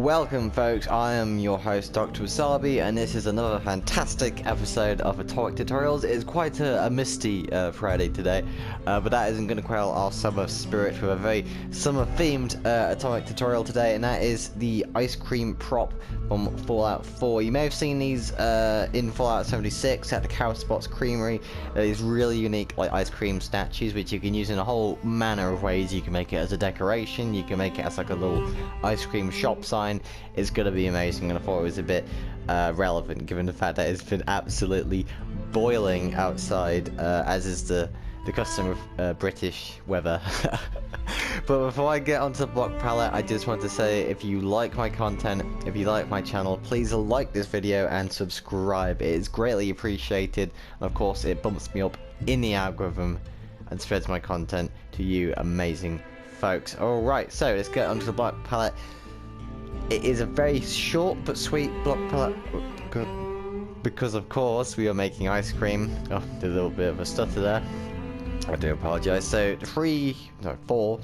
Welcome folks, I am your host Dr. Wasabi, and this is another fantastic episode of Atomic Tutorials. It is quite a misty Friday today, but that isn't going to quell our summer spirit with a very summer themed Atomic Tutorial today, and that is the ice cream prop from Fallout 4. You may have seen these in Fallout 76 at the Cow Spots Creamery. These really unique like ice cream statues which you can use in a whole manner of ways. You can make it as a decoration, you can make it as like a little ice cream shop sign. It's gonna be amazing, and I thought it was a bit relevant given the fact that it's been absolutely boiling outside, as is the custom of British weather. But before I get onto the block palette, I just want to say, if you like my content, if you like my channel, please like this video and subscribe. It is greatly appreciated. Of course, it bumps me up in the algorithm and spreads my content to you amazing folks. Alright, so let's get onto the block palette. It is a very short but sweet block palette because of course we are making ice cream. Oh, did a little bit of a stutter there. I do apologise. So the four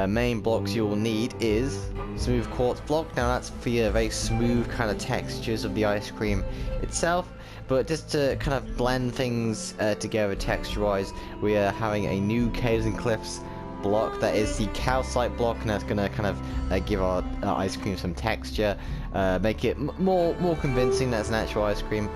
main blocks you will need is smooth quartz block. Now that's for your very smooth kind of textures of the ice cream itself. But just to kind of blend things together texture-wise, we are having a new Caves and Cliffs block. That is the calcite block, and that's gonna kind of give our ice cream some texture, make it more convincing that's an actual ice cream.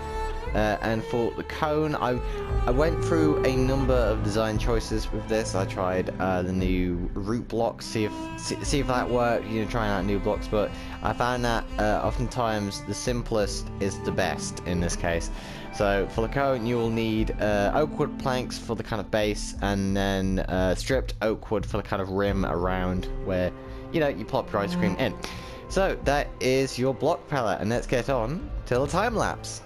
And for the cone, I went through a number of design choices with this. I tried the new root block, see if that worked, you know, trying out new blocks, but I found that oftentimes the simplest is the best in this case. So for the cone you will need oak wood planks for the kind of base, and then stripped oak wood for the kind of rim around where, you know, you plop your ice cream in. So that is your block palette, and let's get on to the time lapse.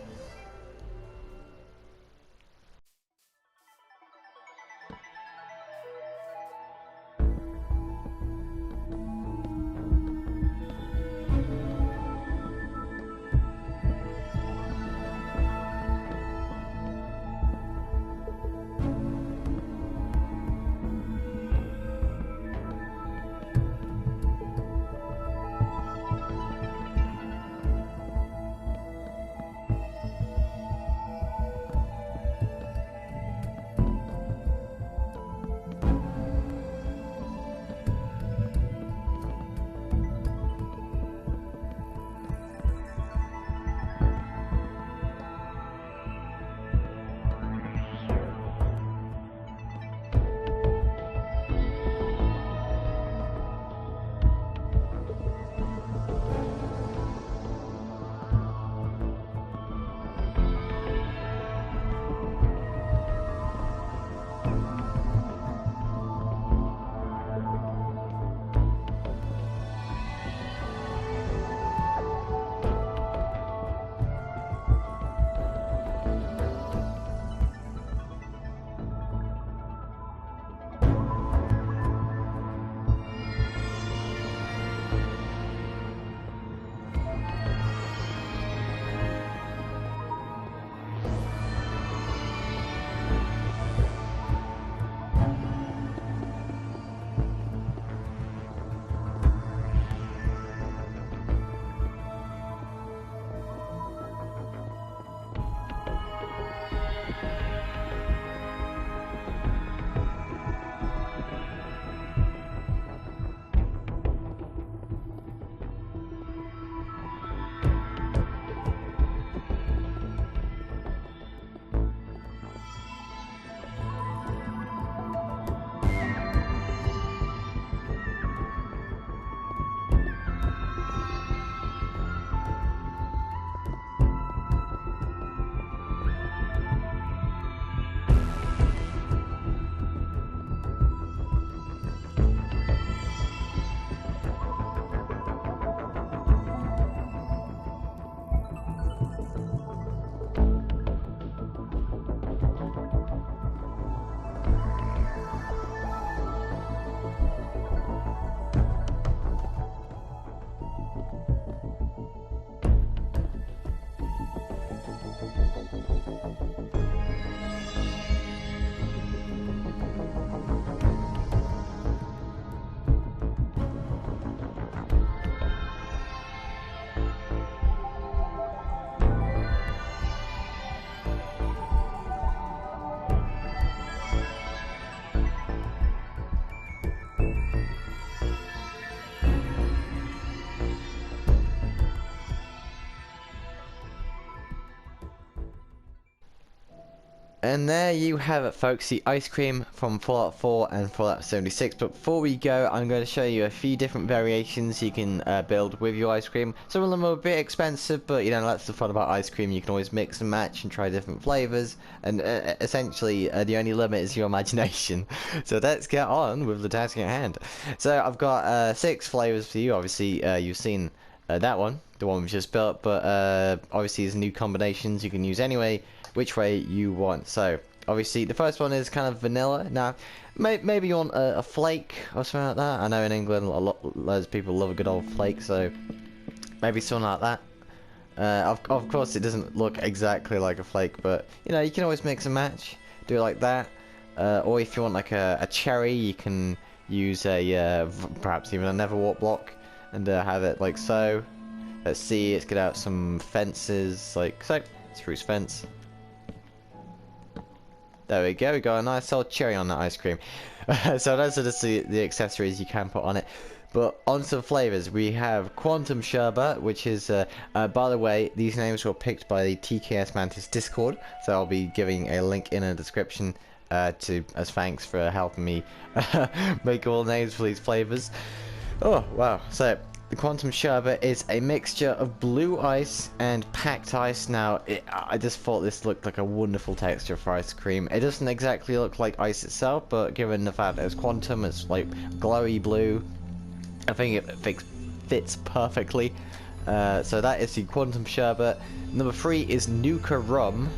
And there you have it, folks, the ice cream from Fallout 4 and Fallout 76. But before we go, I'm going to show you a few different variations you can build with your ice cream. Some of them are a bit expensive, but you know, that's the fun about ice cream. You can always mix and match and try different flavors. And essentially, the only limit is your imagination. So let's get on with the task at hand. So I've got 6 flavors for you. Obviously, you've seen that one, the one we just built. But obviously, there's new combinations you can use anyway, which way you want. So obviously the first one is kind of vanilla. Now maybe you want a flake or something like that. I know in England loads of people love a good old flake, so maybe something like that. Of course it doesn't look exactly like a flake, but you know, you can always mix and match, do it like that. Or if you want like a cherry, you can use a perhaps even a Neverwalk block and have it like so. Let's see, let's get out some fences like so. Spruce fence. There we go, we got a nice old cherry on that ice cream. So those are just the accessories you can put on it. But on to the flavors, we have Quantum Sherbet, which is, by the way, these names were picked by the TKS Mantis Discord. So I'll be giving a link in the description as thanks for helping me make all names for these flavors. Oh, wow. So the Quantum Sherbet is a mixture of blue ice and packed ice. Now, I just thought this looked like a wonderful texture for ice cream. It doesn't exactly look like ice itself, but given the fact that it's quantum, it's like glowy blue. I think it fits perfectly. So that is the Quantum Sherbet. Number 3 is Nuka Rum,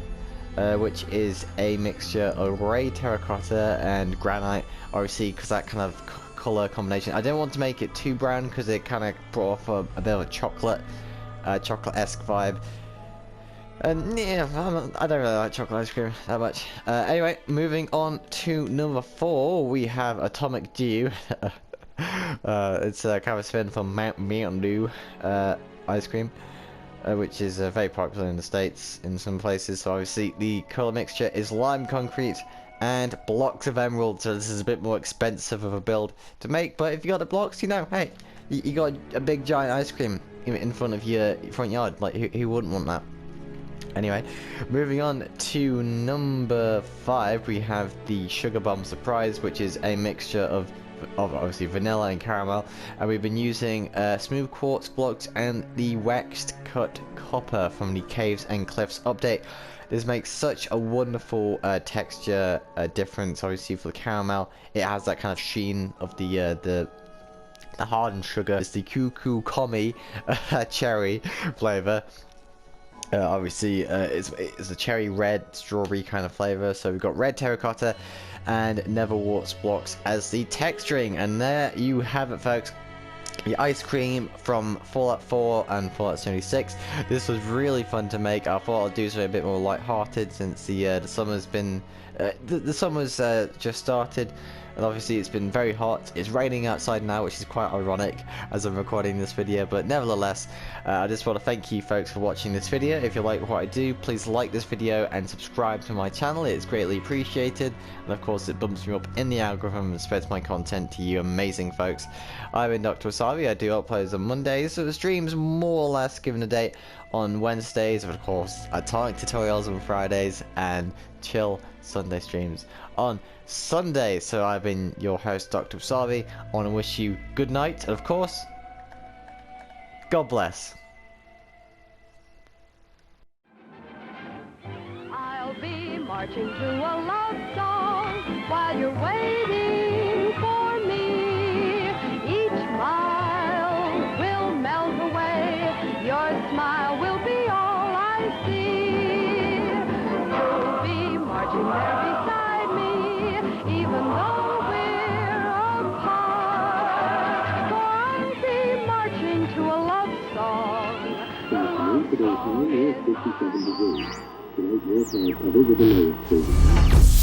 which is a mixture of ray terracotta and granite, obviously, because that kind of color combination. I didn't want to make it too brown because it kind of brought off a bit of a chocolate-esque vibe. And yeah, I don't really like chocolate ice cream that much. Anyway, moving on to number 4, we have Atomic Dew. It's kind of a spin from Mountain Dew ice cream, which is very popular in the States in some places. So obviously the color mixture is lime concrete and blocks of emerald, so this is a bit more expensive of a build to make, but if you got the blocks, you know, hey, you got a big giant ice cream in front of your front yard. Like, who wouldn't want that? Anyway, moving on to number 5, we have the Sugar Bomb Surprise, which is a mixture of obviously vanilla and caramel, and we've been using smooth quartz blocks and the waxed cut copper from the Caves and Cliffs update. This makes such a wonderful texture difference. Obviously for the caramel, it has that kind of sheen of the hardened sugar. It's the Cuckoo Commie cherry flavor. Obviously it's a cherry red strawberry kind of flavor. So we've got red terracotta and Neverwarts blocks as the texturing, and there you have it, folks. The ice cream from Fallout 4 and Fallout 76. This was really fun to make. I thought I'd do something a bit more light-hearted since the summer's been the summer's just started, and obviously it's been very hot. It's raining outside now, which is quite ironic as I'm recording this video, but nevertheless, I just want to thank you folks for watching this video. If you like what I do, please like this video and subscribe to my channel. It's greatly appreciated, and of course it bumps me up in the algorithm and spreads my content to you amazing folks. I'm Inon Zur. I do uploads on Mondays, so the streams more or less given a date on Wednesdays, of course atomic tutorials on Fridays, and chill Sunday streams on Sunday. So I've been your host, Dr. Wasabi. I want to wish you good night, and of course, God bless. I'll be marching to a love song while you're waiting for me. Each mile will melt away. Your smile will be all I see. You'll be marching there beside me, even though we're apart. For I'll be marching to a love song. Today, time is 57 degrees. Tonight, your time covered with a low of 30.